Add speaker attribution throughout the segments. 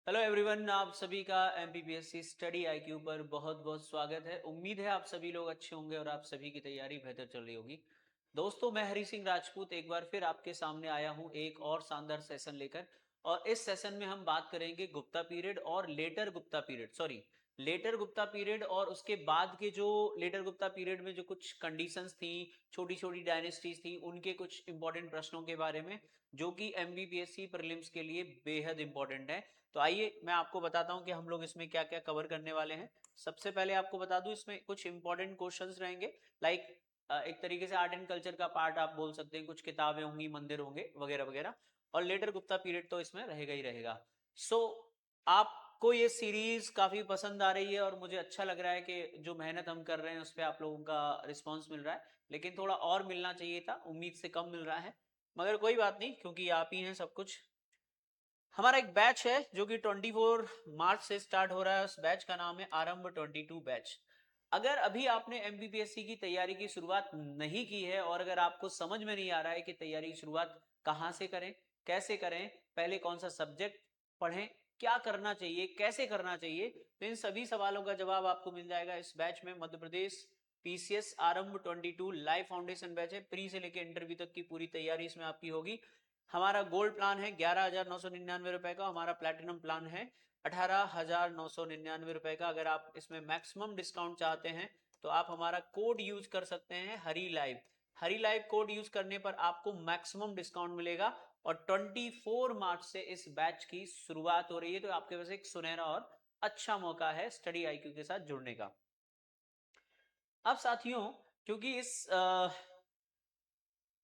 Speaker 1: Hello everyone, आप सभी का एमपीपीएससी स्टडी आईक्यू पर बहुत बहुत स्वागत है। उम्मीद है आप सभी लोग अच्छे होंगे और आप सभी की तैयारी बेहतर चल रही होगी। दोस्तों, मैं हरी सिंह राजपूत एक बार फिर आपके सामने आया हूं एक और शानदार सेशन लेकर। और इस सेशन में हम बात करेंगे गुप्ता पीरियड और later Gupta period, sorry later Gupta period, और उसके बाद के जो लेटर गुप्ता पीरियड में जो कुछ कंडीशंस थी, छोटी छोटी डायनेस्टीज थी, उनके कुछ इंपॉर्टेंट प्रश्नों के बारे में, जो कि एमबीपीएससी प्रीलिम्स के लिए बेहद इंपॉर्टेंट है। तो आइए मैं आपको बताता हूं कि हम लोग इसमें क्या क्या कवर करने वाले हैं। सबसे पहले आपको बता दूं, इसमें कुछ इंपॉर्टेंट क्वेश्चंस रहेंगे, लाइक एक तरीके से आर्ट एंड कल्चर का पार्ट आप बोल सकते हैं, कुछ किताबें होंगी, मंदिर होंगे, वगैरह वगैरह। और लेटर गुप्ता पीरियड तो इसमें रहेगा ही रहेगा। सो आपको ये सीरीज काफी पसंद आ रही है और मुझे अच्छा लग रहा है कि जो मेहनत हम कर रहे हैं उस पर आप लोगों का रिस्पॉन्स मिल रहा है, लेकिन थोड़ा और मिलना चाहिए था, उम्मीद से कम मिल रहा है। मगर कोई बात नहीं, क्योंकि आप ही हैं सब कुछ। हमारा एक बैच है जो कि 24 मार्च से स्टार्ट हो रहा है। उस बैच का नाम है आरंभ 22 बैच। अगर अभी आपने एमपीपीएससी की तैयारी की शुरुआत नहीं की है और अगर आपको समझ में नहीं आ रहा है कि तैयारी की शुरुआत कहां से करें, कैसे करें, पहले कौन सा सब्जेक्ट पढ़ें, क्या करना चाहिए, कैसे करना चाहिए, तो इन सभी सवालों का जवाब आपको मिल जाएगा इस बैच में। मध्य प्रदेश पीसीएस आरंभ 22 लाइव फाउंडेशन बैच है। प्री से लेकर इंटरव्यू तक की पूरी तैयारी इसमें आपकी होगी। हमारा गोल्ड प्लान है 11,999 रुपए का, हमारा प्लैटिनम प्लान है 18,999 रुपए का। अगर आप इसमें मैक्सिमम डिस्काउंट चाहते हैं तो आप हमारा कोड यूज कर सकते हैं, हरी लाइव। हरी लाइव कोड यूज करने पर आपको मैक्सिमम डिस्काउंट मिलेगा। और 24 मार्च से इस बैच की शुरुआत हो रही है, तो आपके पास एक सुनहरा और अच्छा मौका है स्टडी आईक्यू के साथ जुड़ने का। अब साथियों, क्योंकि इस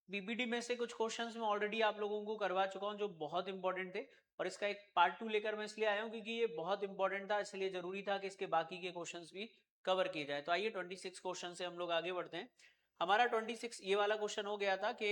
Speaker 1: बीबीडी में से कुछ क्वेश्चंस मैं ऑलरेडी आप लोगों को करवा चुका हूं जो बहुत इंपॉर्टेंट थे, और इसका एक पार्ट 2 लेकर मैं इसलिए आया हूं क्योंकि ये बहुत इंपॉर्टेंट था, इसलिए जरूरी था कि इसके बाकी के क्वेश्चंस भी कवर किए जाए। तो आइए 26 क्वेश्चन से हम लोग आगे बढ़ते हैं। हमारा 26 ये वाला क्वेश्चन हो गया था कि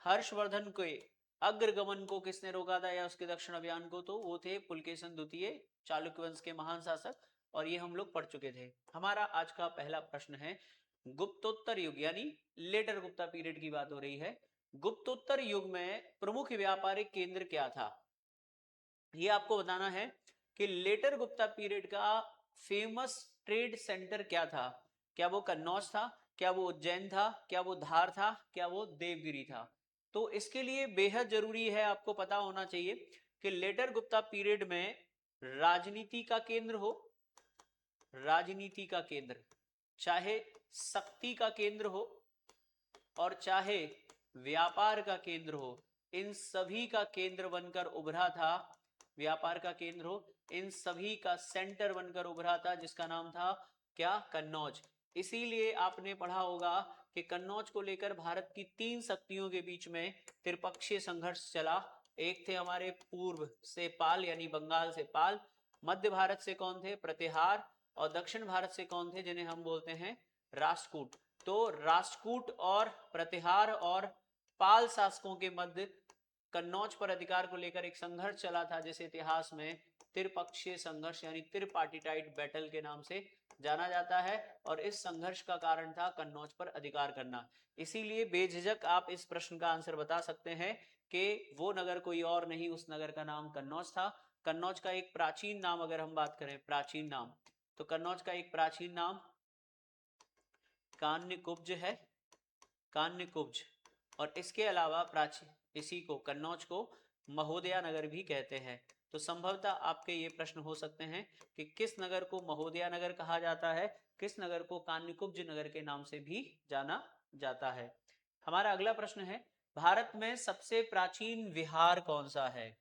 Speaker 1: हर्षवर्धन के अग्रगमन को किसने रोका था, या उसके दक्षिण अभियान को, तो वो थे पुलकेशन द्वितीय, चालुक्य वंश के महान शासक, और ये हम लोग पढ़ चुके थे। हमारा आज का पहला प्रश्न है, गुप्तोत्तर युग यानी लेटर गुप्ता पीरियड की बात हो रही है। गुप्तोत्तर युग में प्रमुख व्यापारिक केंद्र क्या था, ये आपको बताना है। कि लेटर गुप्ता पीरियड का फेमस ट्रेड सेंटर क्या था। क्या वो कन्नौज था, क्या वो उज्जैन था, क्या वो धार था, क्या वो देवगिरी था। तो इसके लिए बेहद जरूरी है, आपको पता होना चाहिए कि लेटर गुप्ता पीरियड में राजनीति का केंद्र हो, राजनीति का केंद्र, चाहे शक्ति का केंद्र हो और चाहे व्यापार का केंद्र हो, इन सभी का केंद्र बनकर उभरा था। व्यापार का केंद्र हो, इन सभी का सेंटर बनकर उभरा था, जिसका नाम था क्या, कन्नौज। इसीलिए आपने पढ़ा होगा कि कन्नौज को लेकर भारत की 3 शक्तियों के बीच में त्रिपक्षीय संघर्ष चला। एक थे हमारे पूर्व से पाल यानी बंगाल से पाल, मध्य भारत से कौन थे, प्रतिहार, और दक्षिण भारत से कौन थे, जिन्हें हम बोलते हैं राष्ट्रकूट। तो राष्ट्रकूट और प्रतिहार और पाल शासकों के मध्य कन्नौज पर अधिकार को लेकर एक संघर्ष चला था, जिसे इतिहास में त्रिपक्षीय संघर्ष यानी त्रिपार्टिटाइड बैटल के नाम से जाना जाता है। और इस संघर्ष का कारण था कन्नौज पर अधिकार करना। इसीलिए बेझिझक आप इस प्रश्न का आंसर बता सकते हैं कि वो नगर कोई और नहीं, उस नगर का नाम कन्नौज था। कन्नौज का एक प्राचीन नाम, अगर हम बात करें प्राचीन नाम, तो कन्नौज का एक प्राचीन नाम कान्यकुब्ज है, कान्यकुब्ज। और इसके अलावा प्राचीन इसी को, कन्नौज को, महोदया नगर भी कहते हैं। तो संभवतः आपके ये प्रश्न हो सकते हैं कि किस नगर को महोदया नगर कहा जाता है, किस नगर को कान्यकुब्ज नगर के नाम से भी जाना जाता है। हमारा अगला प्रश्न है, भारत में सबसे प्राचीन विहार कौन सा है।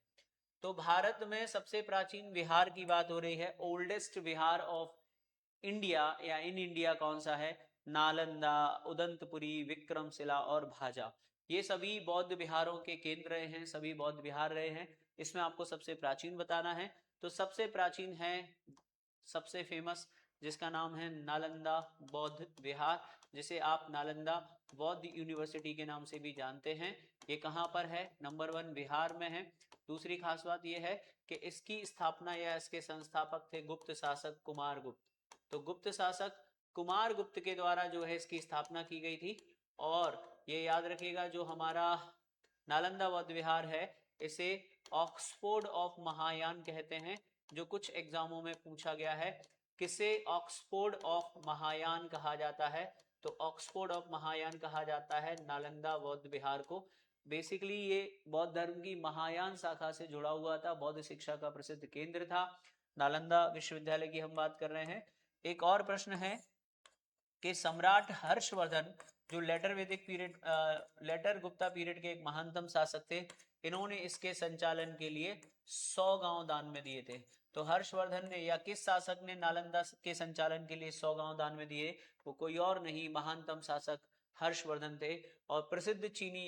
Speaker 1: तो भारत में सबसे प्राचीन विहार की बात हो रही है, ओल्डेस्ट विहार ऑफ इंडिया या इन इंडिया कौन सा है, नालंदा, उदंतपुरी, विक्रमशिला और भाजा। ये सभी बौद्ध विहारों के केंद्र रहे हैं, सभी बौद्ध विहार रहे हैं। इसमें आपको सबसे प्राचीन बताना है। तो सबसे प्राचीन है, सबसे फेमस, जिसका नाम है नालंदा बौद्ध विहार, जिसे आप नालंदा बौद्ध यूनिवर्सिटी के नाम से भी जानते हैं। ये कहाँ पर है, नंबर 1 बिहार में है। दूसरी खास बात यह है कि इसकी स्थापना या इसके संस्थापक थे गुप्त शासक कुमार गुप्त। तो गुप्त शासक कुमार गुप्त के द्वारा जो है इसकी स्थापना की गई थी। और ये याद रखिएगा, जो हमारा नालंदा बौद्ध विहार है, इसे ऑक्सफोर्ड ऑफ महायान कहते हैं। जो कुछ एग्जामों में पूछा गया है। किसे ऑक्सफोर्ड ऑफ महायान कहा जाता है? तो ऑक्सफोर्ड ऑफ महायान कहा जाता है नालंदा बौद्ध विहार को। बेसिकली ये बौद्ध धर्म की महायान शाखा से जुड़ा हुआ था, बौद्ध शिक्षा का प्रसिद्ध केंद्र था। नालंदा विश्वविद्यालय की हम बात कर रहे हैं। एक और प्रश्न है कि सम्राट हर्षवर्धन जो लेटर वैदिक पीरियड लेटर गुप्ता पीरियड के एक महानतम शासक थे, इन्होंने इसके संचालन के लिए 100 गांव दान में दिए थे। तो हर्षवर्धन ने या किस शासक ने नालंदा के संचालन के लिए 100 गांव दान में दिए? वो कोई और नहीं, महानतम शासक हर्षवर्धन थे। और प्रसिद्ध चीनी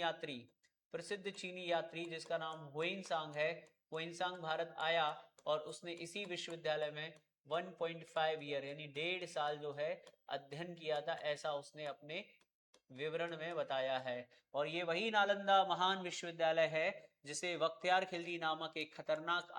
Speaker 1: यात्री जिसका नाम हुएनसांग है, हुएनसांग भारत आया और उसने इसी विश्वविद्यालय में 1.5 ईयर यानी 1.5 साल जो है अध्ययन किया था, ऐसा उसने अपने विवरण में बताया है। और ये वही नालंदा महान विश्वविद्यालय है जिसे बख्तियार खिलजी नामक एक खतरनाक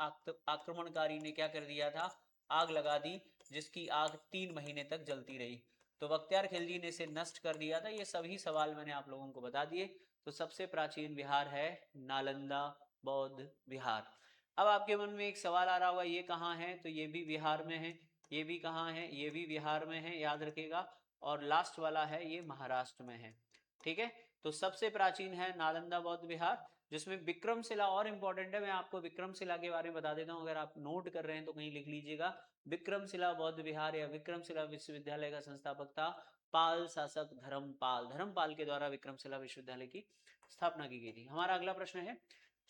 Speaker 1: आक्रमणकारी ने क्या कर दिया था? आग लगा दी, जिसकी आग 3 महीने तक जलती रही। तो बख्तियार खिलजी ने इसे नष्ट कर दिया था। ये सभी सवाल मैंने आप लोगों को बता दिए। तो सबसे प्राचीन विहार है नालंदा बौद्ध विहार। अब आपके मन में एक सवाल आ रहा होगा, ये कहाँ है? तो ये भी बिहार में है। ये भी कहाँ है? ये भी बिहार में है, याद रखिएगा। और लास्ट वाला है ये महाराष्ट्र में है। ठीक है, तो सबसे प्राचीन है नालंदा बौद्ध विहार, जिसमें विक्रमशिला और इंपॉर्टेंट है। मैं आपको विक्रमशिला के बारे में बता देता हूँ, अगर आप नोट कर रहे हैं तो कहीं लिख लीजिएगा। विक्रमशिला बौद्ध विहार या विक्रमशिला विश्वविद्यालय का संस्थापक था पाल शासक धर्मपाल। धर्मपाल के द्वारा विक्रमशिला विश्वविद्यालय की स्थापना की गई थी। हमारा अगला प्रश्न है,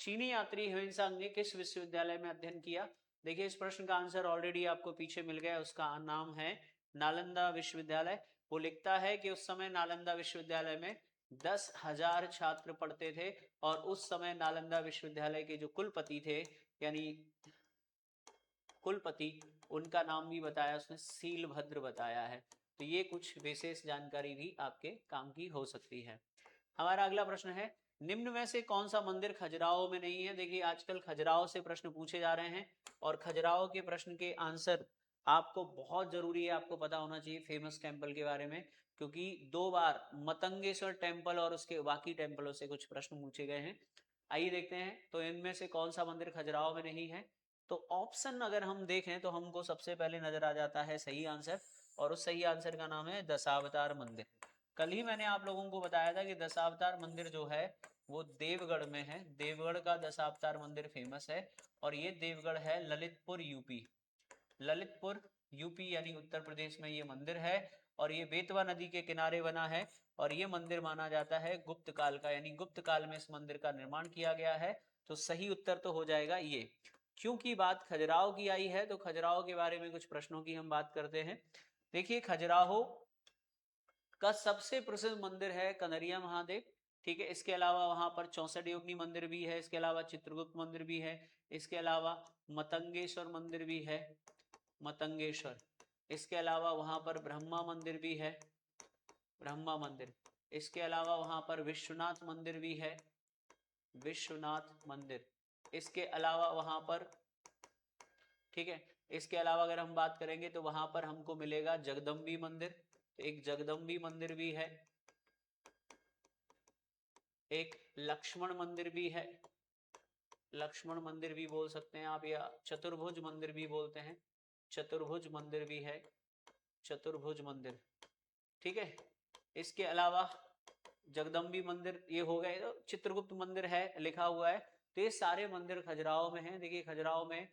Speaker 1: चीनी यात्री ह्वेनसांग ने किस विश्वविद्यालय में अध्ययन किया? देखिए इस प्रश्न का आंसर ऑलरेडी आपको पीछे मिल गया, उसका नाम है नालंदा विश्वविद्यालय। वो लिखता है कि उस समय नालंदा विश्वविद्यालय में 10,000 छात्र पढ़ते थे और उस समय नालंदा विश्वविद्यालय के जो कुलपति थे, यानी कुलपति, उनका नाम भी बताया उसने, सीलभद्र बताया है। तो ये कुछ विशेष जानकारी भी आपके काम की हो सकती है। हमारा अगला प्रश्न है, निम्न में से कौन सा मंदिर खजुराहो में नहीं है? देखिए आजकल खजुराहो से प्रश्न पूछे जा रहे हैं और खजुराहो के प्रश्न के आंसर आपको बहुत जरूरी है, आपको पता होना चाहिए फेमस टेंपल के बारे में, क्योंकि 2 बार मतंगेश्वर टेंपल और उसके बाकी टेंपलों से कुछ प्रश्न पूछे गए हैं। आइए देखते हैं, तो इनमें से कौन सा मंदिर खजुराहो में नहीं है? तो ऑप्शन अगर हम देखें तो हमको सबसे पहले नजर आ जाता है सही आंसर, और उस सही आंसर का नाम है दशावतार मंदिर। कल ही मैंने आप लोगों को बताया था कि दशावतार मंदिर जो है वो देवगढ़ में है। देवगढ़ का दशावतार मंदिर फेमस है और ये देवगढ़ है ललितपुर यूपी। ललितपुर यूपी यानी उत्तर प्रदेश में ये मंदिर है और ये बेतवा नदी के किनारे बना है और ये मंदिर माना जाता है गुप्त काल का, यानी गुप्त काल में इस मंदिर का निर्माण किया गया है। तो सही उत्तर तो हो जाएगा ये। क्योंकि बात खजुराहो की आई है तो खजुराहो के बारे में कुछ प्रश्नों की हम बात करते हैं। देखिए खजुराहो का सबसे प्रसिद्ध मंदिर है कनरिया महादेव। ठीक है, इसके अलावा वहां पर 64 योगिनी मंदिर भी है, इसके अलावा चित्रगुप्त मंदिर भी है, इसके अलावा मतंगेश्वर मंदिर भी है, मतंगेश्वर। इसके अलावा वहां पर ब्रह्मा मंदिर भी है, ब्रह्मा मंदिर। इसके अलावा वहां पर विश्वनाथ मंदिर भी है, विश्वनाथ मंदिर। इसके अलावा वहां पर, ठीक है, इसके अलावा अगर हम बात करेंगे तो वहां पर हमको मिलेगा जगदम्बी मंदिर। तो एक जगदम्बी मंदिर भी है, एक लक्ष्मण मंदिर भी है, लक्ष्मण मंदिर भी बोल सकते हैं आप, या चतुर्भुज मंदिर भी बोलते हैं, चतुर्भुज मंदिर भी है, चतुर्भुज मंदिर। ठीक है, इसके अलावा जगदम्बी मंदिर ये हो गए, तो चित्रगुप्त मंदिर है लिखा हुआ है। तो ये सारे मंदिर खजुराहो में हैं। देखिए खजुराहो में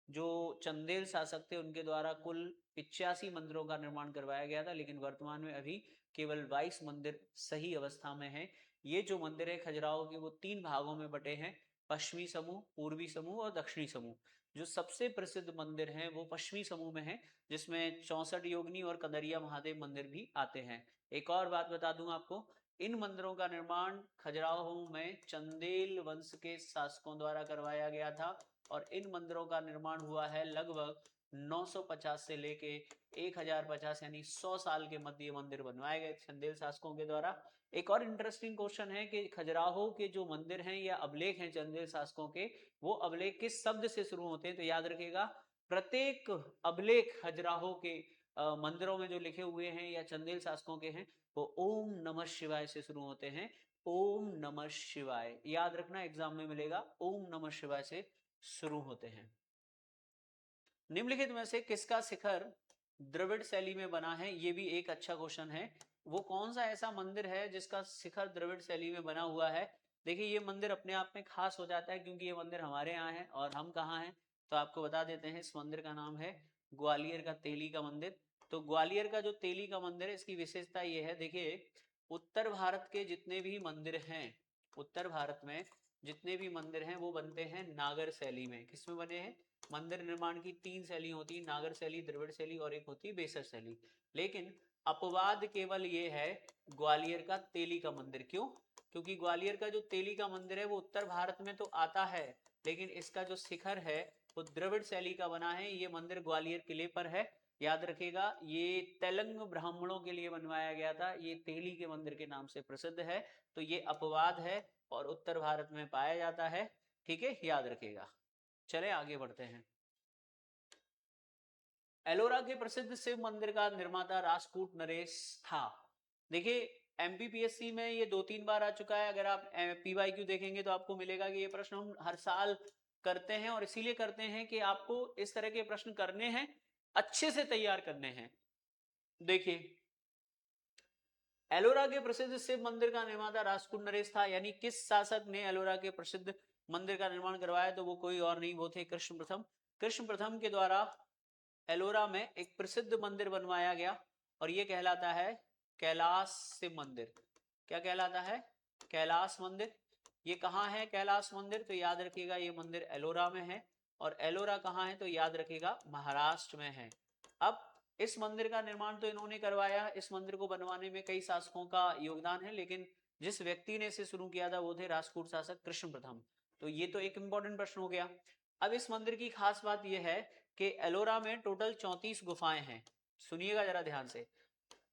Speaker 1: जो चंदेल शासक थे उनके द्वारा कुल 85 मंदिरों का निर्माण करवाया गया था, लेकिन वर्तमान में अभी केवल 22 मंदिर सही अवस्था में हैं। ये जो मंदिर है खजुराहो के वो 3 भागों में बटे हैं, पश्चिमी समूह, पूर्वी समूह और दक्षिणी समूह। जो सबसे प्रसिद्ध मंदिर हैं वो पश्चिमी समूह में है, जिसमें 64 योगिनी और कंदरिया महादेव मंदिर भी आते हैं। एक और बात बता दूं आपको, इन मंदिरों का निर्माण खजुराहो में चंदेल वंश के शासकों द्वारा करवाया गया था और इन मंदिरों का निर्माण हुआ है लगभग 950 से लेके 1050 यानी 100 साल के मध्य ये मंदिर बनवाए गए चंदेल शासकों के द्वारा। एक और इंटरेस्टिंग क्वेश्चन है कि खजुराहो के जो मंदिर हैं या अभिलेख हैं चंदेल शासकों के, वो अभिलेख किस शब्द से शुरू होते हैं? तो याद रखिएगा, प्रत्येक अभिलेख खजुराहो के मंदिरों में जो लिखे हुए हैं या चंदेल शासकों के हैं वो ओम नमः शिवाय से शुरू होते हैं। ओम नमः शिवाय, याद रखना एग्जाम में मिलेगा, ओम नमः शिवाय से शुरू होते हैं। निम्नलिखित में से किसका शिखर द्रविड़ शैली में बना है? ये भी एक अच्छा क्वेश्चन है। वो कौन सा ऐसा मंदिर है जिसका शिखर द्रविड़ शैली में बना हुआ है? देखिए ये मंदिर अपने आप में खास हो जाता है क्योंकि ये मंदिर हमारे यहाँ है और हम कहाँ हैं, तो आपको बता देते हैं। इस मंदिर का नाम है ग्वालियर का तेली का मंदिर। तो ग्वालियर का जो तेली का मंदिर है, इसकी विशेषता ये है, देखिए उत्तर भारत के जितने भी मंदिर हैं, उत्तर भारत में जितने भी मंदिर हैं वो बनते हैं नागर शैली में। किसमें बने हैं? मंदिर निर्माण की तीन शैली होती है, नागर शैली, द्रविड़ शैली और एक होती है बेसर शैली। लेकिन अपवाद केवल ये है ग्वालियर का तेली का मंदिर। क्यों? क्योंकि ग्वालियर का जो तेली का मंदिर है वो उत्तर भारत में तो आता है, लेकिन इसका जो शिखर है वो द्रविड़ शैली का बना है। ये मंदिर ग्वालियर किले पर है, याद रखिएगा। ये तेलंग ब्राह्मणों के लिए बनवाया गया था, ये तेली के मंदिर के नाम से प्रसिद्ध है। तो ये अपवाद है और उत्तर भारत में पाया जाता है, ठीक है, याद रखिएगा। चले आगे बढ़ते हैं। एलोरा के प्रसिद्ध शिव मंदिर का निर्माता राजपूत नरेश था। देखिए एमपीपीएससी में ये 2-3 बार आ चुका है। अगर आप पीवाईक्यू देखेंगे तो आपको मिलेगा कि ये प्रश्न हम हर साल करते हैं और इसीलिए करते हैं कि आपको इस तरह के प्रश्न करने हैं, अच्छे से तैयार करने हैं। देखिए एलोरा के प्रसिद्ध शिव मंदिर का निर्माता राजपूत नरेश था, यानी किस शासक ने एलोरा के प्रसिद्ध मंदिर का निर्माण करवाया? तो वो कोई और नहीं, वो थे कृष्ण प्रथम। कृष्ण प्रथम के द्वारा एलोरा में एक प्रसिद्ध मंदिर बनवाया गया और ये कहलाता है कैलाश शिव मंदिर। क्या कहलाता है? कैलाश मंदिर। ये कहाँ है कैलाश मंदिर? तो याद रखिएगा ये मंदिर एलोरा में है। और एलोरा कहाँ है? तो याद रखिएगा महाराष्ट्र में है। अब इस मंदिर का निर्माण तो इन्होंने करवाया, इस मंदिर को बनवाने में कई शासकों का योगदान है, लेकिन जिस व्यक्ति ने इसे शुरू किया था वो थे राजपूत शासक कृष्ण प्रथम। तो ये तो एक इंपॉर्टेंट प्रश्न हो गया। अब इस मंदिर की खास बात यह है कि एलोरा में टोटल 34 गुफाएं हैं। सुनिएगा जरा ध्यान से,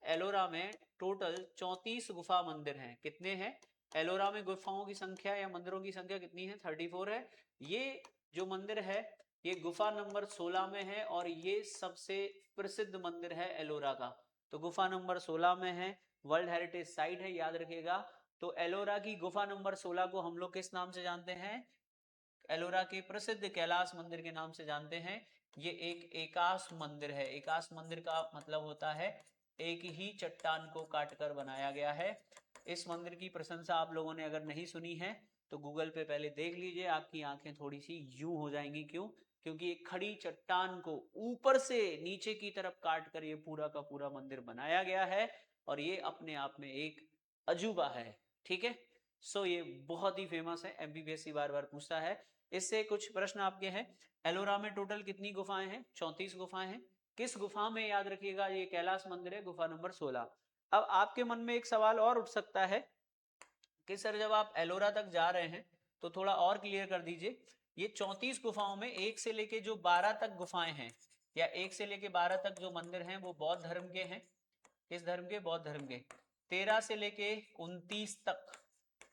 Speaker 1: एलोरा में टोटल 34 गुफा मंदिर हैं। कितने हैं? एलोरा में गुफाओं की संख्या या मंदिरों की संख्या कितनी है? 34 है। ये जो मंदिर है ये गुफा नंबर 16 में है और ये सबसे प्रसिद्ध मंदिर है एलोरा का। तो गुफा नंबर 16 में है, वर्ल्ड हेरिटेज साइट है, याद रखिएगा। तो एलोरा की गुफा नंबर 16 को हम लोग किस नाम से जानते हैं? एलोरा के प्रसिद्ध कैलाश मंदिर के नाम से जानते हैं। ये एक एकाश मंदिर है। एकाश मंदिर का मतलब होता है एक ही चट्टान को काटकर बनाया गया है। इस मंदिर की प्रशंसा आप लोगों ने अगर नहीं सुनी है तो गूगल पे पहले देख लीजिए, आपकी आंखें थोड़ी सी यूं हो जाएंगी। क्यों? क्योंकि एक खड़ी चट्टान को ऊपर से नीचे की तरफ काट कर ये पूरा का पूरा मंदिर बनाया गया है और ये अपने आप में एक अजूबा है, ठीक है। सो ये बहुत ही फेमस है, एमपीपीएससी बार बार पूछता है। इससे कुछ प्रश्न आपके हैं। एलोरा में टोटल कितनी गुफाएं हैं? 34 गुफाएं हैं। किस गुफा में? याद रखिएगा ये कैलाश मंदिर है, गुफा नंबर 16। अब आपके मन में एक सवाल और उठ सकता है कि सर जब आप एलोरा तक जा रहे हैं तो थोड़ा और क्लियर कर दीजिए। ये 34 गुफाओं में 1 से लेके जो 12 तक गुफाएं हैं या 1 से लेके 12 तक जो मंदिर हैं वो बौद्ध धर्म के हैं। किस धर्म के? बौद्ध धर्म के। 13 से लेके 29 तक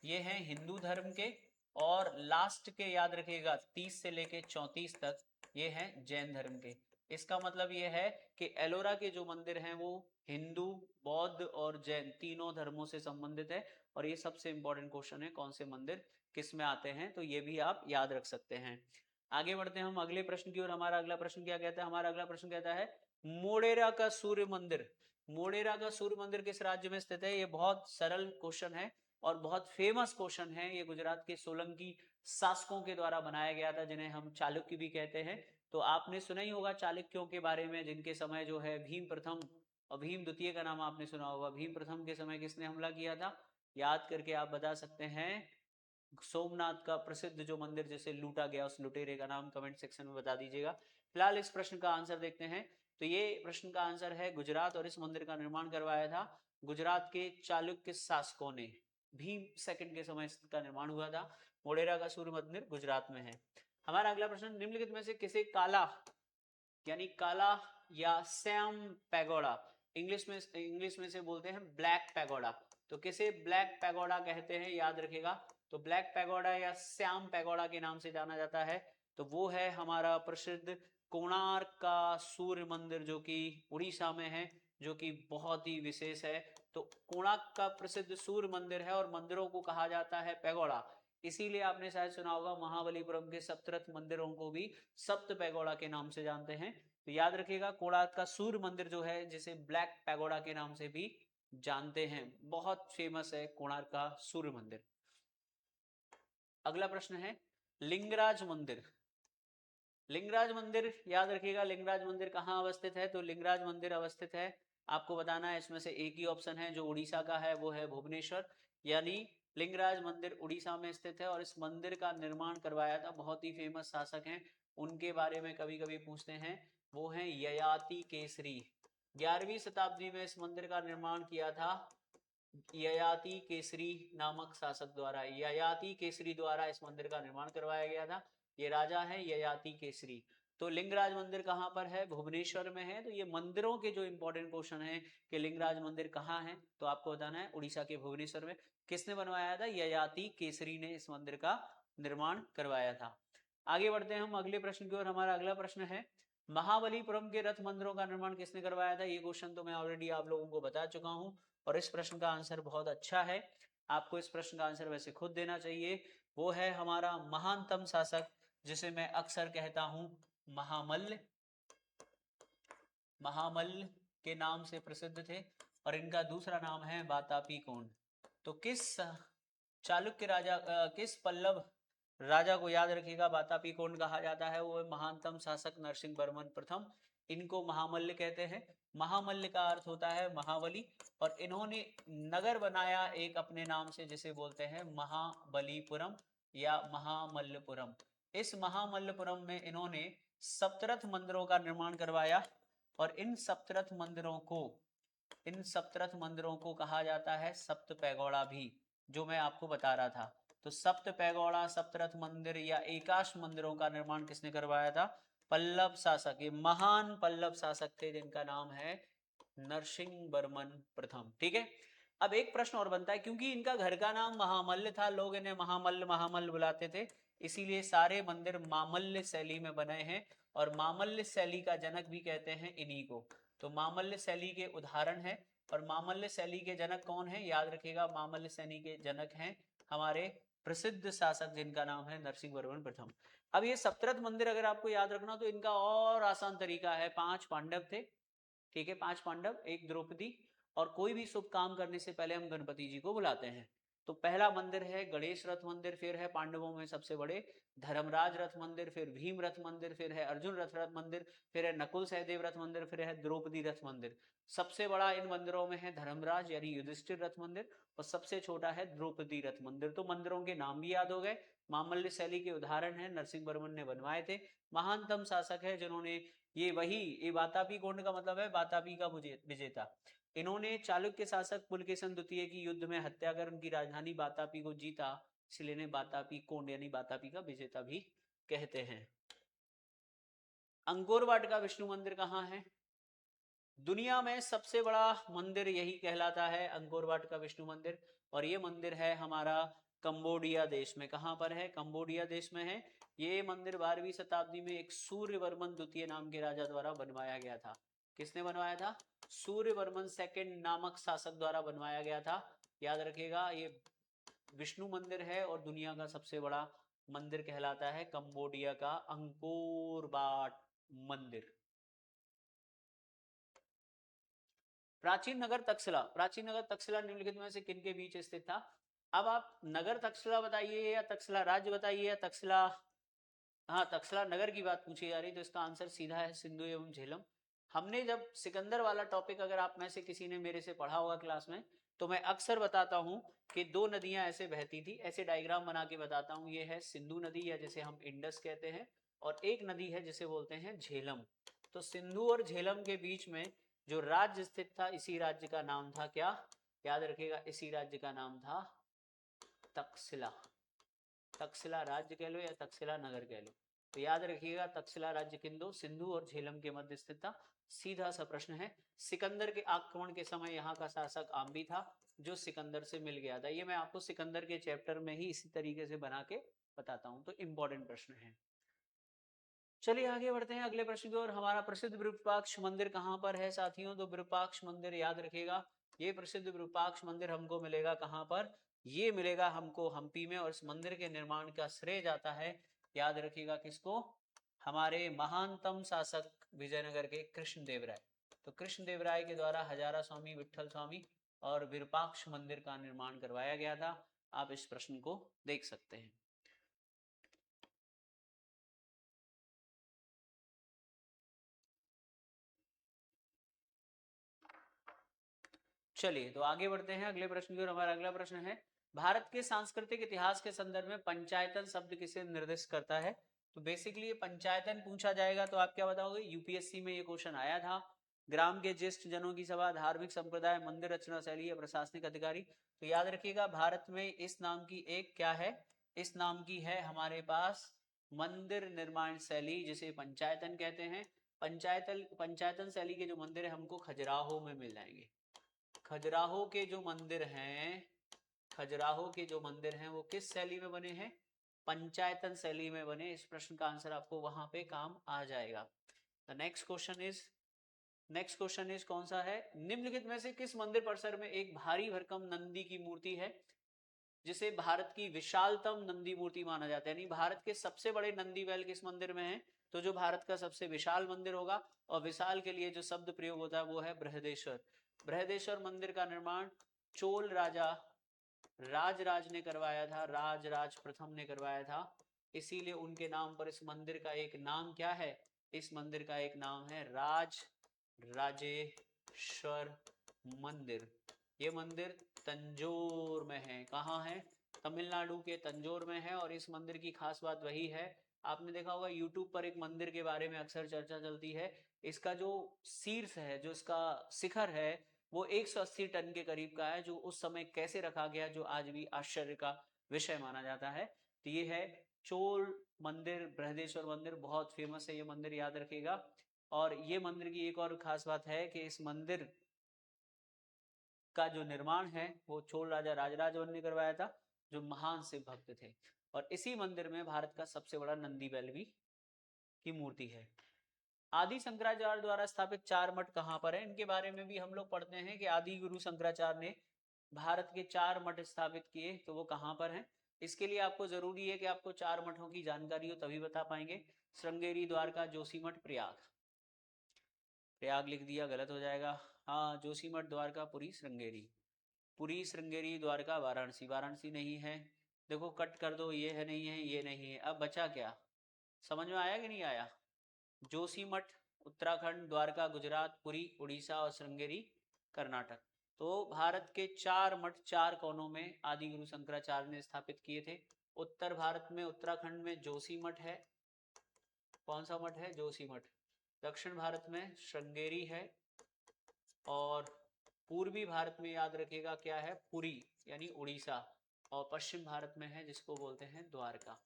Speaker 1: ये हैं हिंदू धर्म के और लास्ट के याद रखिएगा 30 से लेके 34 तक ये हैं जैन धर्म के। इसका मतलब ये है कि एलोरा के जो मंदिर हैं वो हिंदू, बौद्ध और जैन तीनों धर्मों से संबंधित है। और ये सबसे इंपॉर्टेंट क्वेश्चन है, कौन से मंदिर किस में आते हैं, तो ये भी आप याद रख सकते हैं। आगे बढ़ते हैं हम अगले प्रश्न की ओर। हमारा अगला प्रश्न क्या कहता है? हमारा अगला प्रश्न कहता है मोढेरा का सूर्य मंदिर। मोढेरा का सूर्य मंदिर किस राज्य में स्थित है? ये बहुत सरल क्वेश्चन है और बहुत फेमस क्वेश्चन है। ये गुजरात के सोलंकी शासकों के द्वारा बनाया गया था, जिन्हें हम चालुक्य भी कहते हैं। तो आपने सुना ही होगा चालुक्यों के बारे में, जिनके समय जो है भीम प्रथम और भीम द्वितीय का नाम आपने सुना होगा। भीम प्रथम के समय किसने हमला किया था? याद करके आप बता सकते हैं। सोमनाथ का प्रसिद्ध जो मंदिर जिसे लूटा गया, उस लुटेरे का नाम कमेंट सेक्शन में बता दीजिएगा। फिलहाल इस प्रश्न का आंसर देखते हैं। तो ये प्रश्न का आंसर है गुजरात और इस मंदिर का निर्माण करवाया था गुजरात के चालुक्य शासकों ने। भीम सेकंड के समय इसका निर्माण हुआ था। मोढेरा का सूर्य मंदिर गुजरात में है। हमारा अगला प्रश्न, निम्नलिखित में से किसे काला यानी काला या सैम पैगोडा, इंग्लिश में से बोलते हैं ब्लैक पैगोडा, तो किसे ब्लैक पैगोडा कहते हैं? याद रखेगा। तो ब्लैक पैगोडा या श्याम पैगोडा के नाम से जाना जाता है। तो वो है हमारा प्रसिद्ध कोणार्क का सूर्य मंदिर, जो कि उड़ीसा में है, जो कि बहुत ही विशेष है। तो कोणार्क का प्रसिद्ध सूर्य मंदिर है और मंदिरों को कहा जाता है पैगोडा। इसीलिए आपने शायद सुना होगा महाबलीपुरम के सप्तरथ मंदिरों को भी सप्त पैगोडा के नाम से जानते हैं। तो याद रखिएगा कोणार्क का सूर्य मंदिर जो है जिसे ब्लैक पैगोडा के नाम से भी जानते हैं, बहुत फेमस है कोणार्क का सूर्य मंदिर। अगला प्रश्न है लिंगराज मंदिर। लिंगराज मंदिर याद रखिएगा, लिंगराज मंदिर कहाँ अवस्थित है? तो लिंगराज मंदिर अवस्थित है, आपको बताना है, इसमें से एक ही ऑप्शन है जो उड़ीसा का है, वो है भुवनेश्वर। यानी लिंगराज मंदिर उड़ीसा में स्थित है और इस मंदिर का निर्माण करवाया था बहुत ही फेमस शासक हैं, उनके बारे में कभी कभी पूछते हैं, वो हैं ययाति केसरी। 11वीं शताब्दी में इस मंदिर का निर्माण किया था ययाति केसरी नामक शासक द्वारा। ययाति केसरी द्वारा इस मंदिर का निर्माण करवाया गया था। ये राजा है ययाति केसरी। तो लिंगराज मंदिर कहाँ पर है? भुवनेश्वर में है। तो ये मंदिरों के जो इंपॉर्टेंट क्वेश्चन है कि लिंगराज मंदिर कहाँ है, तो आपको बताना है उड़ीसा के भुवनेश्वर में। किसने बनवाया था? ययाति केसरी ने इस मंदिर का निर्माण करवाया था। आगे बढ़ते हैं हम अगले प्रश्न की ओर। हमारा अगला प्रश्न है महाबलीपुरम के रथ मंदिरों का निर्माण किसने करवाया था? ये क्वेश्चन तो मैं ऑलरेडी आप लोगों को बता चुका हूं और इस प्रश्न का आंसर बहुत अच्छा है, आपको इस प्रश्न का आंसर वैसे खुद देना चाहिए। वो है हमारा महानतम शासक जिसे मैं अक्सर कहता हूं महामल्ल। महामल्ल के नाम से प्रसिद्ध थे और इनका दूसरा नाम है वातापी कोंड। तो किस चालुक्य राजा किस पल्लव राजा को याद रखिएगा वातापी कोंड कहा जाता है? वो महानतम शासक नरसिंह वर्मन प्रथम, इनको महामल्ल कहते हैं। महामल्ल का अर्थ होता है महाबली और इन्होंने नगर बनाया एक अपने नाम से जिसे बोलते हैं महाबलीपुरम या महामल्लपुरम। इस महामल्लपुरम में इन्होंने सप्तरथ मंदिरों का निर्माण करवाया और इन सप्तरथ मंदिरों को कहा जाता है सप्त पैगोड़ा भी, जो मैं आपको बता रहा था। तो सप्त पैगोड़ा, सप्तरथ मंदिर या एकाश मंदिरों का निर्माण किसने करवाया था? पल्लव शासक। ये महान पल्लव शासक थे जिनका नाम है नरसिंह वर्मन प्रथम। ठीक है, अब एक प्रश्न और बनता है, क्योंकि इनका घर का नाम महामल्ल था, लोग इन्हें महामल्ल महामल्ल बुलाते थे, इसीलिए सारे मंदिर मामल्य शैली में बने हैं और मामल्य शैली का जनक भी कहते हैं इन्हीं को। तो मामल्य शैली के उदाहरण है और मामल्य शैली के जनक कौन है? याद रखिएगा, मामल्य शैली के जनक हैं हमारे प्रसिद्ध शासक जिनका नाम है नरसिंह वर्मन प्रथम। अब ये सप्तरथ मंदिर अगर आपको याद रखना तो इनका और आसान तरीका है। 5 पांडव थे, ठीक है, 5 पांडव, एक द्रौपदी, और कोई भी शुभ काम करने से पहले हम गणपति जी को बुलाते हैं। तो पहला मंदिर है गणेश रथ मंदिर, फिर है पांडवों में सबसे बड़े धर्मराज रथ मंदिर, फिर भीम रथ मंदिर, फिर है अर्जुन रथ मंदिर, फिर है नकुल सहदेव रथ मंदिर, फिर है द्रौपदी रथ मंदिर। सबसे बड़ा इन मंदिरों में है धर्मराज यानी युधिष्ठिर रथ मंदिर और सबसे छोटा है द्रौपदी रथ मंदिर। तो मंदिरों के नाम भी याद हो गए। मामल्य शैली के उदाहरण है, नरसिंह वर्मन ने बनवाए थे, महानतम शासक है जिन्होंने ये वातापी कोंड का मतलब है वातापी का विजेता। इन्होंने चालुक्य शासक पुलकेशन द्वितीय की युद्ध में हत्या कर उनकी राजधानी वातापी को जीता, इसलिए इन्हें वातापी कोंड यानी वातापी का विजेता भी कहते हैं। अंकोर वाट का विष्णु मंदिर कहाँ है? दुनिया में सबसे बड़ा मंदिर यही कहलाता है, अंकोर वाट का विष्णु मंदिर, और ये मंदिर है हमारा कंबोडिया देश में। कहां पर है? कंबोडिया देश में है। ये मंदिर 12वीं शताब्दी में एक सूर्यवर्मन द्वितीय नाम के राजा द्वारा बनवाया गया था। किसने बनवाया था? सूर्यवर्मन सेकंड नामक शासक द्वारा बनवाया गया था। याद रखिएगा, ये विष्णु मंदिर है और दुनिया का सबसे बड़ा मंदिर कहलाता है कंबोडिया का अंकोर वाट मंदिर। प्राचीन नगर तक्षशिला, प्राचीन नगर तक्षशिला निम्नलिखित में से किन के बीच स्थित था? अब आप नगर तक्षशिला बताइए या तक्षशिला राज्य बताइए या तक्षशिला, हाँ तक्षशिला नगर की बात पूछी जा रही, तो इसका आंसर सीधा है सिंधु एवं झेलम। हमने जब सिकंदर वाला टॉपिक अगर आप में से किसी ने मेरे से पढ़ा होगा क्लास में, तो मैं अक्सर बताता हूं कि 2 नदियां ऐसे बहती थी, ऐसे डायग्राम बना के बताता हूं। ये है सिंधु नदी या जिसे हम इंडस कहते हैं, और एक नदी है जिसे बोलते हैं झेलम। तो सिंधु और झेलम के बीच में जो राज्य स्थित था, इसी राज्य का नाम था क्या? याद रखिएगा, इसी राज्य का नाम था तक्षशिला। तक्षशिला राज्य कह लो या तक्षशिला नगर कह लो, तो याद रखिएगा तक्षशिला राज्य किंतु सिंधु और झेलम के मध्य स्थित था। सीधा सा प्रश्न है। सिकंदर के आक्रमण के समय यहाँ का शासक आम्बी था जो सिकंदर से मिल गया था। ये मैं आपको सिकंदर के चैप्टर में ही इसी तरीके से बना के बताता हूँ, तो इंपॉर्टेंट प्रश्न है। चलिए आगे बढ़ते हैं अगले प्रश्न की ओर। हमारा प्रसिद्ध विरूपाक्ष मंदिर कहाँ पर है साथियों? तो विरूपाक्ष मंदिर याद रखिएगा, ये प्रसिद्ध विरूपाक्ष मंदिर हमको मिलेगा कहाँ पर? ये मिलेगा हमको हम्पी में, और इस मंदिर के निर्माण का श्रेय जाता है, याद रखिएगा किसको, हमारे महानतम शासक विजयनगर के कृष्णदेवराय। तो कृष्णदेवराय के द्वारा हजारा स्वामी, विठल स्वामी और विरूपाक्ष मंदिर का निर्माण करवाया गया था। आप इस प्रश्न को देख सकते हैं। चलिए तो आगे बढ़ते हैं अगले प्रश्न की ओर। हमारा अगला प्रश्न है, भारत के सांस्कृतिक इतिहास के संदर्भ में पंचायतन शब्द किसे निर्दिष्ट करता है? तो बेसिकली ये पंचायतन पूछा जाएगा तो आप क्या बताओगे? यूपीएससी में ये क्वेश्चन आया था। ग्राम के ज्येष्ठ जनों की सभा, धार्मिक संप्रदाय, मंदिर रचना शैली या प्रशासनिक अधिकारी। तो याद रखिएगा भारत में इस नाम की एक क्या है, इस नाम की है हमारे पास मंदिर निर्माण शैली, जिसे पंचायतन कहते हैं। पंचायतन शैली के जो मंदिर है हमको खजुराहो में मिल जाएंगे। खजुराहो के जो मंदिर हैं, खजुराहो के जो मंदिर हैं वो किस शैली में बने हैं? पंचायतन शैली में बने। इस प्रश्न का आंसर आपको वहां पे काम आ जाएगा। द नेक्स्ट क्वेश्चन इज कौन सा है, निम्नलिखित में से किस मंदिर परिसर में एक भारी भरकम नंदी की मूर्ति है, जिसे भारत की विशालतम नंदी मूर्ति माना जाता है? यानी भारत के सबसे बड़े नंदी बैल किस मंदिर में है? तो जो भारत का सबसे विशाल मंदिर होगा, और विशाल के लिए जो शब्द प्रयोग होता है वो है बृहदेश्वर। बृहदेश्वर मंदिर का निर्माण चोल राजा राजराज ने करवाया था, राजराज प्रथम ने करवाया था। इसीलिए उनके नाम पर इस मंदिर का एक नाम क्या है? इस मंदिर का एक नाम है राज राजेश्वर मंदिर। ये मंदिर तंजोर में है। कहाँ है? तमिलनाडु के तंजोर में है। और इस मंदिर की खास बात वही है, आपने देखा होगा यूट्यूब पर एक मंदिर के बारे में अक्सर चर्चा चलती है, इसका जो शीर्ष है, जो इसका शिखर है, वो 180 टन के करीब का है, जो उस समय कैसे रखा गया, जो आज भी आश्चर्य का विषय माना जाता है। तो ये है चोल मंदिर, बृहदेश्वर मंदिर, बहुत फेमस है ये मंदिर, याद रखिएगा। और ये मंदिर की एक और खास बात है कि इस मंदिर का जो निर्माण है वो चोल राजा राजराज ने करवाया था, जो महान शिव भक्त थे। और इसी मंदिर में भारत का सबसे बड़ा नंदी बैल भी की मूर्ति है। आदि शंकराचार्य द्वारा स्थापित चार मठ कहाँ पर है? इनके बारे में भी हम लोग पढ़ते हैं कि आदि गुरु शंकराचार्य ने भारत के 4 मठ स्थापित किए, तो वो कहाँ पर हैं? इसके लिए आपको जरूरी है कि आपको 4 मठों की जानकारी हो, तभी बता पाएंगे। श्रृंगेरी, द्वारका, जोशीमठ, प्रयाग। प्रयाग लिख दिया, गलत हो जाएगा। हाँ, जोशीमठ, द्वारका, पुरी, श्रृंगेरी। पुरी, श्रृंगेरी, द्वारका, वाराणसी। वाराणसी नहीं है, देखो कट कर दो, ये है नहीं है, ये नहीं है। अब बचा क्या? समझ में आया कि नहीं आया? जोशीमठ उत्तराखंड, द्वारका गुजरात, पुरी उड़ीसा और श्रृंगेरी कर्नाटक। तो भारत के 4 मठ 4 कोनों में आदि गुरु शंकराचार्य ने स्थापित किए थे। उत्तर भारत में उत्तराखंड में जोशी मठ है। कौन सा मठ है? जोशी मठ। दक्षिण भारत में श्रृंगेरी है। और पूर्वी भारत में याद रखिएगा क्या है? पुरी यानी उड़ीसा। और पश्चिम भारत में है जिसको बोलते हैं द्वारका।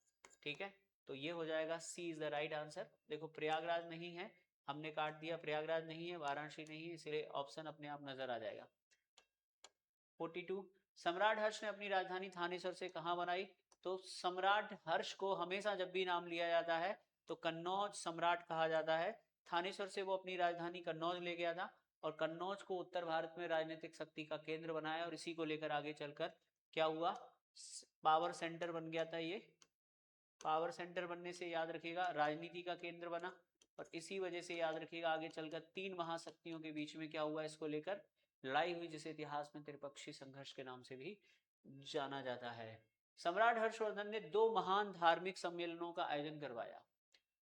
Speaker 1: ठीक है, तो ये हो जाएगा, सी इज द राइट आंसर। देखो प्रयागराज नहीं है, हमने काट दिया, प्रयागराज नहीं है, वाराणसी नहीं है, इसलिए ऑप्शन अपने आप नजर आ जाएगा। 42, सम्राट हर्ष ने अपनी राजधानी थानेसर से कहाँ बनाई? तो सम्राट हर्ष को हमेशा जब भी नाम लिया जाता है तो कन्नौज सम्राट कहा जाता है। थानेसर से वो अपनी राजधानी कन्नौज ले गया था, और कन्नौज को उत्तर भारत में राजनीतिक शक्ति का केंद्र बनाया, और इसी को लेकर आगे चलकर क्या हुआ? पावर सेंटर बन गया था ये। पावर सेंटर बनने से याद रखिएगा राजनीति का केंद्र बना, और इसी वजह से याद रखिएगा आगे चलकर 3 महाशक्तियों के बीच में क्या हुआ, इसको लेकर लड़ाई हुई, जिसे इतिहास में त्रिपक्षीय संघर्ष के नाम से भी जाना जाता है। सम्राट हर्षवर्धन ने 2 महान धार्मिक सम्मेलनों का आयोजन करवाया।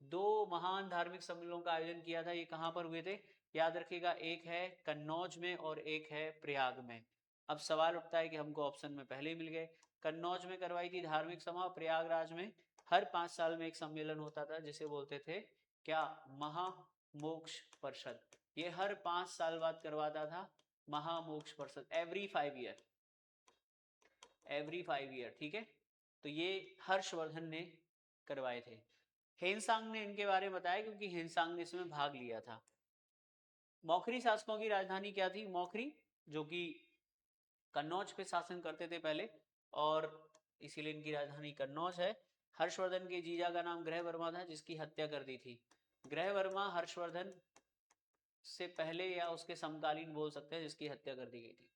Speaker 1: 2 महान धार्मिक सम्मेलनों का आयोजन किया था, ये कहां पर हुए थे? याद रखिएगा, एक है कन्नौज में और एक है प्रयाग में। अब सवाल उठता है कि हमको ऑप्शन में पहले ही मिल गए। कन्नौज में करवाई थी धार्मिक सभा, प्रयागराज में हर 5 साल में एक सम्मेलन होता था जिसे बोलते थे क्या? महामोक्ष परिषद। ये हर 5 साल बाद करवाता था महामोक्ष परिषद, एवरी 5 ईयर। ठीक है, तो ये हर्षवर्धन ने करवाए थे। हेनसांग ने इनके बारे में बताया क्योंकि हेनसांग ने इसमें भाग लिया था। मौखरी शासकों की राजधानी क्या थी? मौखरी, जो कि कन्नौज पे शासन करते थे पहले, और इसीलिए इनकी राजधानी कन्नौज है। हर्षवर्धन के जीजा का नाम ग्रह वर्मा था, जिसकी हत्या कर दी थी। ग्रह वर्मा हर्षवर्धन से पहले या उसके समकालीन बोल सकते हैं, जिसकी हत्या कर दी गई थी।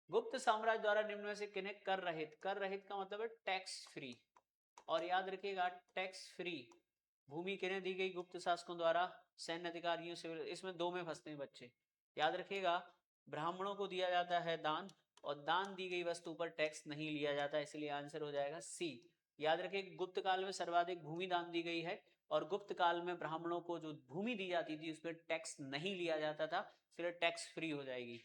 Speaker 1: गुप्त साम्राज्य द्वारा निम्न में से किन्हें कर रहित का मतलब है टैक्स फ्री, और याद रखिएगा टैक्स फ्री भूमि किन्हें दी गई? गुप्त शासकों द्वारा सैन्य अधिकारियों से। इसमें दो में फंसते हैं बच्चे, याद रखिएगा ब्राह्मणों को दिया जाता है दान, और दान दी गई वस्तु पर टैक्स नहीं लिया जाता, इसलिए आंसर हो जाएगा सी। याद रखिए गुप्त काल में सर्वाधिक भूमि दान दी गई है, और गुप्त काल में ब्राह्मणों को जो भूमि दी जाती थी उस पर टैक्स नहीं लिया जाता था, इसलिए टैक्स फ्री हो जाएगी।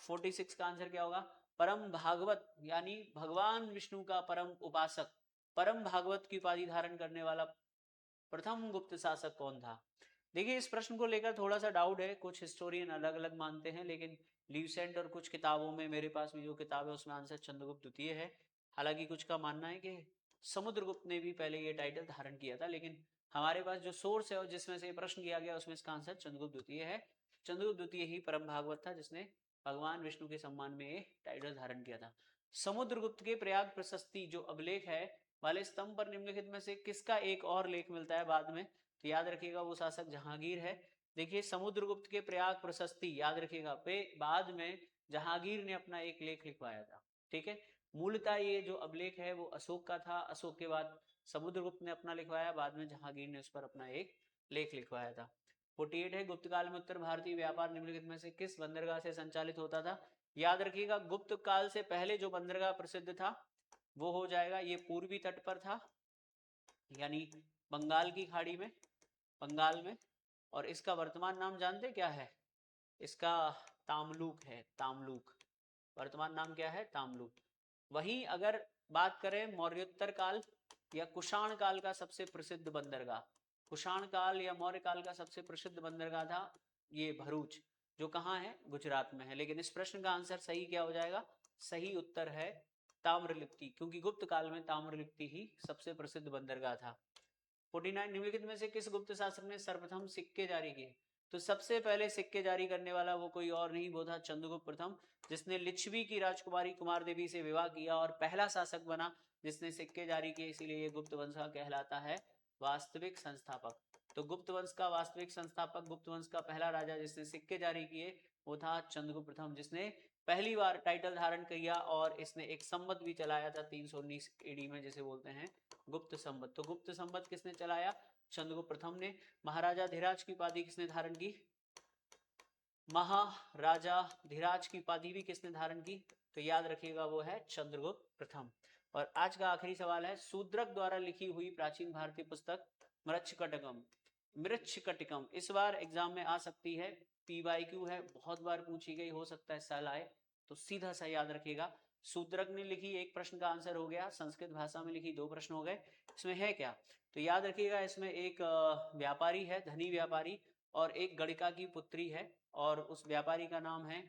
Speaker 1: 46 का आंसर क्या होगा? परम भागवत यानी भगवान विष्णु का परम उपासक, परम भागवत की उपाधि धारण करने वाला प्रथम गुप्त शासक कौन था? देखिए इस प्रश्न को लेकर थोड़ा सा डाउट है, कुछ हिस्टोरियन अलग अलग मानते हैं, लेकिन ल्यूसेंट और कुछ किताबों में, मेरे पास भी जो किताब है उसमें आंसर चंद्रगुप्त द्वितीय है। हालांकि कुछ का मानना है कि समुद्रगुप्त ने भी पहले ये टाइटल धारण किया था, लेकिन हमारे पास जो सोर्स है और जिसमें से प्रश्न किया गया उसमें इसका आंसर चंद्रगुप्त द्वितीय है। चंद्रगुप्त द्वितीय ही परम भागवत था जिसने भगवान विष्णु के सम्मान में ये टाइटल धारण किया था। समुद्रगुप्त के प्रयाग प्रशस्ति जो अभिलेख है वाले स्तंभ पर निम्नलिखित में से किसका एक और लेख मिलता है बाद में? तो याद रखिएगा वो शासक जहांगीर है। देखिए समुद्रगुप्त के प्रयाग प्रशस्ति याद रखिएगा पे बाद में जहांगीर ने अपना एक लेख लिखवाया था, ठीक है। मूलतः ये जो अभिलेख है वो अशोक का था, अशोक के बाद समुद्रगुप्त ने अपना लिखवाया, बाद में जहांगीर ने उस पर अपना एक लेख लिखवाया था। 48 है गुप्त काल में उत्तर भारतीय व्यापार निम्नलिखित में से किस बंदरगाह से संचालित होता था? याद रखिएगा गुप्त काल से पहले जो बंदरगाह प्रसिद्ध था वो हो जाएगा, ये पूर्वी तट पर था यानी बंगाल की खाड़ी में, बंगाल में, और इसका वर्तमान नाम जानते क्या है? इसका तामलुक है, तामलुक। वर्तमान नाम क्या है? तामलुक। वहीं अगर बात करें मौर्योत्तर काल या कुषाण काल का सबसे प्रसिद्ध बंदरगाह, कुषाण काल या मौर्य काल का सबसे प्रसिद्ध बंदरगाह था ये भरूच, जो कहाँ है? गुजरात में है। लेकिन इस प्रश्न का आंसर सही क्या हो जाएगा? सही उत्तर है ताम्रलिप्ति, क्योंकि गुप्त काल में ताम्रलिप्ति ही सबसे प्रसिद्ध बंदरगाह था। 49 निम्नलिखित में से किस गुप्त शासक ने सर्वप्रथम सिक्के जारी किए? तो सबसे पहले सिक्के जारी करने वाला वो कोई और नहीं, वो था चंद्रगुप्त प्रथम, जिसने लिच्छवी की राजकुमारी कुमार देवी से विवाह किया और पहला शासक बना जिसने सिक्के जारी किए, इसीलिए ये गुप्त वंश का कहलाता है वास्तविक संस्थापक। तो गुप्त वंश का वास्तविक संस्थापक, गुप्त वंश का पहला राजा जिसने सिक्के जारी किए वो था चंद्रगुप्त प्रथम, जिसने पहली बार टाइटल धारण किया, और इसने एक संवत भी चलाया था 319 एडी में, जिसे बोलते हैं गुप्त संवत। तो गुप्त संवत किसने चलाया? चंद्रगुप्त प्रथम ने। महाराजा धीराज की उपाधि किसने धारण की? महाराजा धीराज की उपाधि भी किसने धारण की? तो याद रखिएगा वो है चंद्रगुप्त प्रथम। और आज का आखिरी सवाल है, शूद्रक द्वारा लिखी हुई प्राचीन भारतीय पुस्तक मृच्छकटिकम, मृच्छकटिकम इस बार एग्जाम में आ सकती है, PYQ है, बहुत बार पूछी गई, हो सकता है साल आए, तो सीधा सा याद रखिएगा। शूद्रक ने लिखी, एक प्रश्न का आंसर हो गया। संस्कृत भाषा में लिखी, दो प्रश्न हो गए। इसमें है क्या? तो याद रखिएगा इसमें एक व्यापारी है, धनी व्यापारी, और एक गणिका की पुत्री है, और उस व्यापारी का नाम है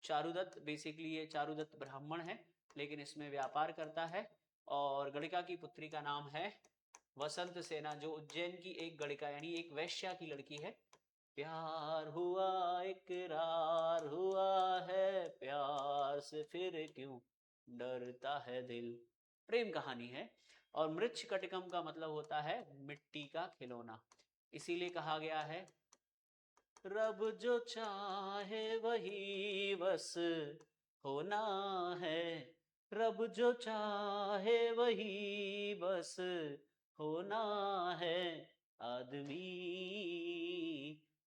Speaker 1: चारुदत्त। बेसिकली ये चारुदत्त ब्राह्मण है लेकिन इसमें व्यापार करता है, और गणिका की पुत्री का नाम है वसंत सेना, जो उज्जैन की एक गणिका यानी एक वैश्या की लड़की है। प्यार हुआ इकरार हुआ है, प्यार से फिर क्यों डरता है दिल, प्रेम कहानी है। और मृच्छकटिकम का मतलब होता है मिट्टी का खिलौना, इसीलिए कहा गया है रब जो चाहे वही बस होना है, रब जो चाहे वही बस होना है, आदमी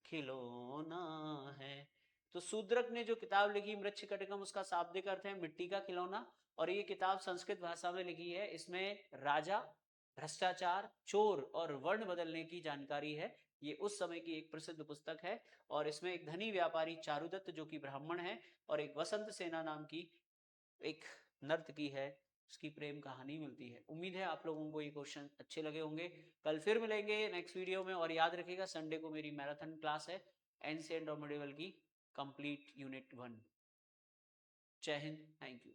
Speaker 1: खिलौना है। तो शूद्रक ने जो किताब लिखी मृच्छकटिकम, उसका शाब्दिक अर्थ है मिट्टी का खिलौना, और ये किताब संस्कृत भाषा में लिखी है। इसमें राजा, भ्रष्टाचार, चोर और वर्ण बदलने की जानकारी है। ये उस समय की एक प्रसिद्ध पुस्तक है, और इसमें एक धनी व्यापारी चारुदत्त जो कि ब्राह्मण है, और एक वसंत सेना नाम की एक नर्तकी है, उसकी प्रेम कहानी मिलती है। उम्मीद है आप लोगों को ये क्वेश्चन अच्छे लगे होंगे। कल फिर मिलेंगे नेक्स्ट वीडियो में, और याद रखिएगा संडे को मेरी मैराथन क्लास है एंशिएंट और मिडिवल की कंप्लीट यूनिट 1। जय हिंद, थैंक यू।